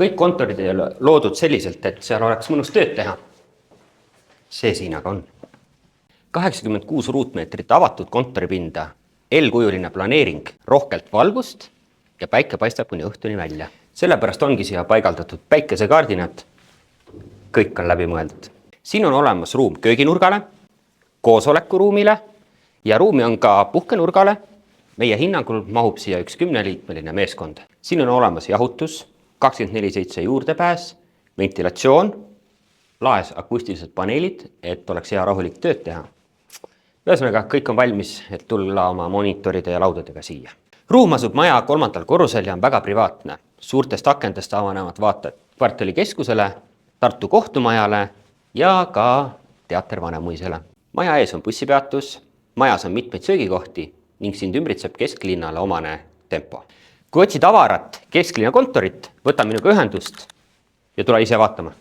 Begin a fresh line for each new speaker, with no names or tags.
Kõik kontorid ei ole loodud selliselt, et seal oleks mõnus tööd teha. See siin aga on. 86 ruutmeetrit avatud kontoripinda, L-kujuline planeering, rohkelt valgust ja päike paistab kuni õhtuni välja. Sellepärast ongi siia paigaldatud päikesekaardinad. Kõik on läbi mõeldud. Siin on olemas ruum kööginurgale, koosolekuruumile ja ruumi on ka puhkenurgale. Meie hinnangul mahub siia üks 10-liikmeline meeskond. Siin on olemas jahutus, 24/7 juurdepääs, ventilatsioon, laes akustilised paneelid, et oleks hea rahulik tööd teha. Ühesõnaga, kõik on valmis, et tulla oma monitoride ja laudadega siia. Ruum asub maja 3. korrusel ja on väga privaatne. Suurtest akendest avanevad vaated kvartali keskusele, Tartu kohtumajale ja ka teater Vanemuisele. Maja ees on bussipeatus, majas on mitmeid söögikohti ning sind ümbritseb kesklinnale omane tempo. Kui otsid avarat kesklinna kontorit, võta minuga ühendust ja tule ise vaatama.